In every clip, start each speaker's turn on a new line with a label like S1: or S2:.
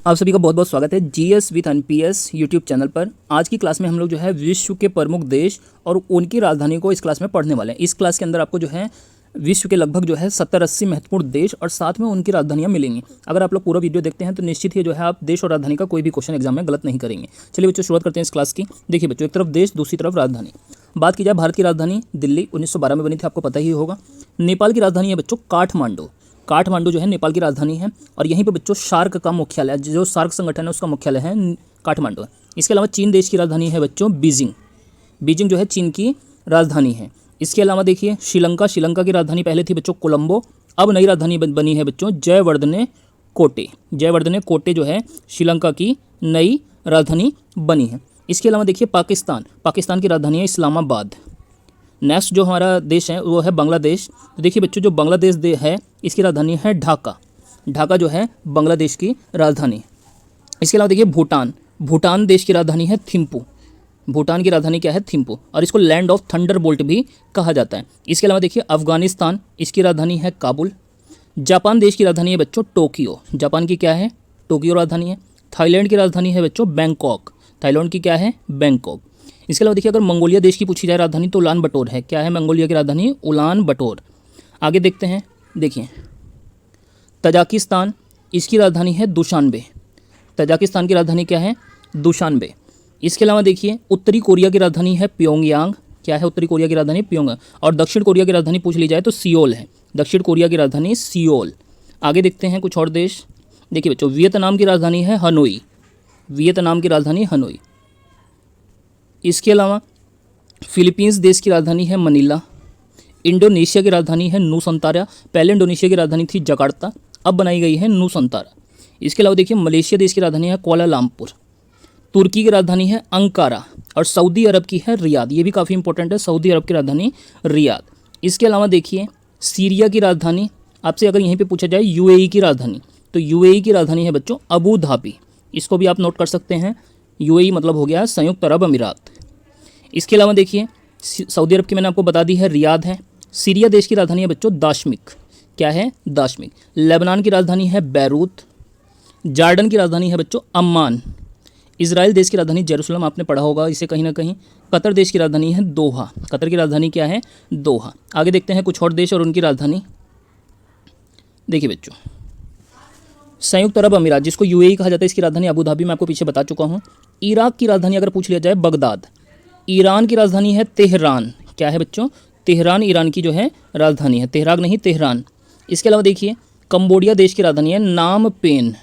S1: आप सभी का बहुत बहुत स्वागत है GS with NPS YouTube channel पर। आज की क्लास में हम लोग जो है विश्व के प्रमुख देश और उनकी राजधानी को इस क्लास में पढ़ने वाले हैं। इस क्लास के अंदर आपको जो है विश्व के लगभग जो है 70-80 महत्वपूर्ण देश और साथ में उनकी राजधानियां मिलेंगी। अगर आप लोग पूरा वीडियो देखते हैं तो निश्चित ही जो है आप देश और राजधानी का कोई भी क्वेश्चन एग्जाम में गलत नहीं करेंगे। चलिए बच्चों शुरुआत करते हैं इस क्लास की। देखिए बच्चों, एक तरफ देश दूसरी तरफ राजधानी। बात की जाए भारत की राजधानी दिल्ली 1912 में बनी थी, आपको पता ही होगा। नेपाल की राजधानी है बच्चों काठमांडू। काठमांडू जो है नेपाल की राजधानी है और यहीं पे बच्चों सार्क का मुख्यालय, जो सार्क संगठन है उसका मुख्यालय है काठमांडू है। इसके अलावा चीन देश की राजधानी है बच्चों बीजिंग। बीजिंग जो है चीन की राजधानी है। इसके अलावा देखिए श्रीलंका। श्रीलंका की राजधानी पहले थी बच्चों कोलंबो, अब नई राजधानी बनी है बच्चों जयवर्धने कोटे। जयवर्धने कोटे जो है श्रीलंका की नई राजधानी बनी है। इसके अलावा देखिए पाकिस्तान। पाकिस्तान की राजधानी है इस्लामाबाद। नेक्स्ट जो हमारा देश है वो है बांग्लादेश। तो देखिए बच्चों, जो बांग्लादेश है इसकी राजधानी है ढाका। ढाका जो है बांग्लादेश की राजधानी। इसके अलावा देखिए भूटान। भूटान देश की राजधानी है थिम्पू। भूटान की राजधानी क्या है? थिम्पू। और इसको लैंड ऑफ थंडरबोल्ट भी कहा जाता है। इसके अलावा देखिए अफगानिस्तान, इसकी राजधानी है काबुल। जापान देश की राजधानी है बच्चों टोक्यो। जापान की क्या है? टोक्यो राजधानी है। थाईलैंड की राजधानी है बच्चों बैंकॉक। थाईलैंड की क्या है? बैंकॉक। इसके अलावा देखिए अगर मंगोलिया देश की पूछी जाए राजधानी तो उलान बटोर है। क्या है मंगोलिया की राजधानी? उलान बटोर। आगे देखते हैं, देखिए तजाकिस्तान, इसकी राजधानी है दुशानबे। तजाकिस्तान की राजधानी क्या है? दुशानबे। इसके अलावा देखिए उत्तरी कोरिया की राजधानी है प्योंगयांग। क्या है उत्तरी कोरिया की राजधानी? प्योंगयांग। और दक्षिण कोरिया की राजधानी पूछ ली जाए तो सियोल है। दक्षिण कोरिया की राजधानी सियोल। आगे देखते हैं कुछ और देश। देखिए बच्चों, वियतनाम की राजधानी है हनोई। वियतनाम की राजधानी हनोई। इसके अलावा फिलीपींस देश की राजधानी है मनीला। इंडोनेशिया की राजधानी है नूसंतारा। पहले इंडोनेशिया की राजधानी थी जकार्ता, अब बनाई गई है नूसंतारा। इसके अलावा देखिए मलेशिया देश की राजधानी है कुआलालंपुर। तुर्की की राजधानी है अंकारा और सऊदी अरब की है रियाद। ये भी काफ़ी इंपॉर्टेंट है, सऊदी अरब की राजधानी रियाद। इसके अलावा देखिए सीरिया की राजधानी, आपसे अगर यहीं पे पूछा जाए यूएई की राजधानी तो यूएई की राजधानी है बच्चों अबू धाबी। इसको भी आप नोट कर सकते हैं। यूएई मतलब हो गया संयुक्त अरब अमीरात। इसके अलावा देखिए सऊदी अरब की मैंने आपको बता दी है रियाद है। सीरिया देश की राजधानी है बच्चों दाशमिक। क्या है? दाशमिक। लेबनान की राजधानी है बैरूत। जॉर्डन की राजधानी है बच्चों अम्मान। इजराइल देश की राजधानी जेरूसलम, आपने पढ़ा होगा इसे कहीं ना कहीं। कतर देश की राजधानी है दोहा। कतर की राजधानी क्या है? दोहा। आगे देखते हैं कुछ और देश और उनकी राजधानी। देखिए बच्चों, संयुक्त अरब अमीरात जिसको यूएई कहा जाता है, इसकी राजधानी अबू धाबी मैं आपको पीछे बता चुका हूँ। इराक की राजधानी अगर पूछ लिया जाए बगदाद। ईरान की राजधानी है तेहरान। क्या है बच्चों? तेहरान ईरान की जो है राजधानी है, तेहरान नहीं तेहरान। इसके अलावा देखिए कंबोडिया देश की राजधानी है नाम पेन।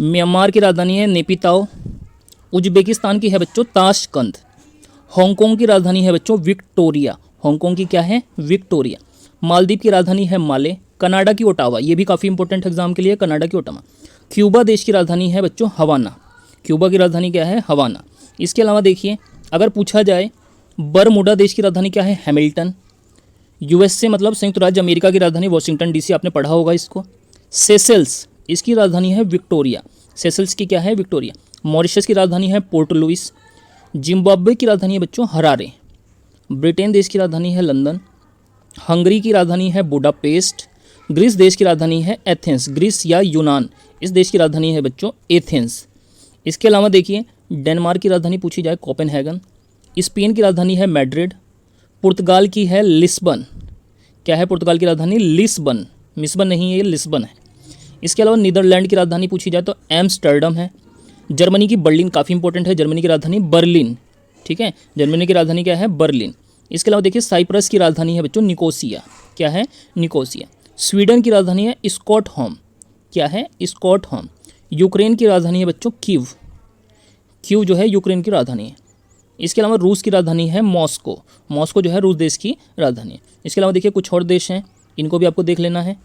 S1: म्यांमार की राजधानी है नेपिताओ। उज्बेकिस्तान की है बच्चों ताशकंद। हांगकांग की राजधानी है बच्चों विक्टोरिया। हांगकांग की क्या है? विक्टोरिया। मालदीव की राजधानी है माले। कनाडा की ओटावा, ये भी काफ़ी इंपॉर्टेंट एग्जाम के लिए, कनाडा की ओटावा। क्यूबा देश की राजधानी है बच्चों हवाना। क्यूबा की राजधानी क्या है? हवाना। इसके अलावा देखिए अगर पूछा जाए बरमुडा देश की राजधानी क्या है? हैमिल्टन। यूएसए मतलब संयुक्त राज्य अमेरिका की राजधानी वाशिंगटन डीसी, आपने पढ़ा होगा इसको। सेशेल्स, इसकी राजधानी है विक्टोरिया। सेशेल्स की क्या है? विक्टोरिया। मॉरिशस की राजधानी है पोर्ट लुइस। जिम्बाब्वे की राजधानी है बच्चों हरारे। ब्रिटेन देश की राजधानी है लंदन। हंगरी की राजधानी है बुडापेस्ट। ग्रीस देश की राजधानी है एथेंस। ग्रीस या यूनान, इस देश की राजधानी है बच्चों एथेंस। इसके अलावा देखिए डेनमार्क की राजधानी पूछी जाए कोपेनहेगन। स्पेन की राजधानी है मैड्रिड। पुर्तगाल की है लिस्बन। क्या है पुर्तगाल की राजधानी? लिस्बन। मिस्बन नहीं है, ये लिस्बन है। इसके अलावा नीदरलैंड की राजधानी पूछी जाए तो एम्स्टर्डम है। जर्मनी की बर्लिन काफ़ी इंपॉर्टेंट है, जर्मनी की राजधानी बर्लिन। ठीक है, जर्मनी की राजधानी क्या है? बर्लिन। इसके अलावा देखिए साइप्रस की राजधानी है बच्चों निकोसिया। क्या है? निकोसिया। स्वीडन की राजधानी है स्कॉटहोम। क्या है? स्कॉटहोम। यूक्रेन की राजधानी है बच्चों कीव। कीव जो है यूक्रेन की राजधानी है। इसके अलावा रूस की राजधानी है मॉस्को। मॉस्को जो है रूस देश की राजधानी है। इसके अलावा देखिए कुछ और देश हैं, इनको भी आपको देख लेना है।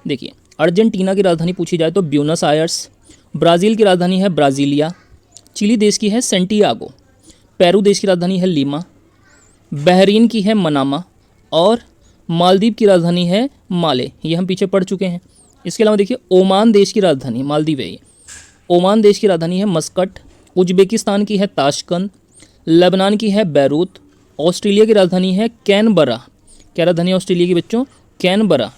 S1: देखिए अर्जेंटीना की राजधानी पूछी जाए तो ब्यूनस आयर्स। ब्राज़ील की राजधानी है ब्राज़ीलिया। चिली देश की है सेंटियागो। पेरू देश की राजधानी है लीमा। बहरीन की है मनामा। और मालदीव की राजधानी है माले, ये हम पीछे पढ़ चुके हैं। इसके अलावा देखिए ओमान देश की राजधानी, मालदीव है ये, ओमान देश की राजधानी है मस्कट। उज्बेकिस्तान की है ताशकंद। लेबनान की है बैरूत। ऑस्ट्रेलिया की राजधानी है कैनबरा। क्या राजधानी है ऑस्ट्रेलिया की बच्चों? कैनबरा।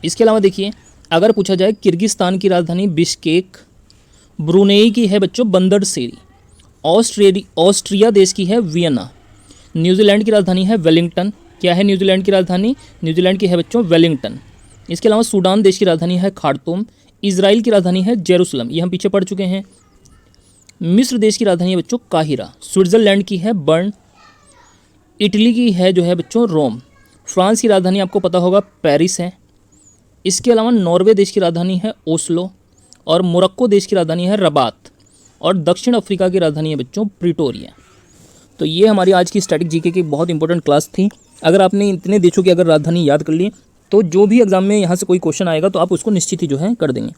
S1: इसके अलावा देखिए अगर पूछा जाए किर्गिस्तान की राजधानी बिश्केक। ब्रुनेई की है बच्चों बंदरसेरी। ऑस्ट्रिया देश की है वियना। न्यूजीलैंड की राजधानी है वेलिंगटन। क्या है न्यूजीलैंड की राजधानी? न्यूजीलैंड की है बच्चों वेलिंगटन। इसके अलावा सूडान देश की राजधानी है खार्तूम। इजराइल की राजधानी है जेरूसलम, ये हम पीछे पढ़ चुके हैं। मिस्र देश की राजधानी है बच्चों काहिरा। स्विट्जरलैंड की है बर्न। इटली की है जो है बच्चों रोम। फ्रांस की राजधानी आपको पता होगा पेरिस है। इसके अलावा नॉर्वे देश की राजधानी है ओस्लो और मोरक्को देश की राजधानी है रबात और दक्षिण अफ्रीका की राजधानी है बच्चों प्रिटोरिया। तो ये हमारी आज की स्टैटिक जीके की बहुत इंपॉर्टेंट क्लास थी। अगर आपने इतने देशों की अगर राजधानी याद कर ली तो जो भी एग्जाम में यहाँ से कोई क्वेश्चन आएगा तो आप उसको निश्चित ही जो है कर देंगे।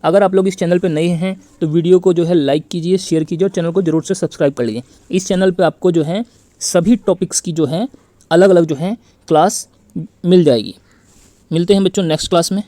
S1: अगर आप लोग इस चैनल पर नए हैं तो वीडियो को जो है लाइक कीजिए, शेयर कीजिए और चैनल को जरूर से सब्सक्राइब कर लीजिए। इस चैनल पर आपको जो है सभी टॉपिक्स की जो है अलग अलग जो है क्लास मिल जाएगी। मिलते हैं बच्चों नेक्स्ट क्लास में।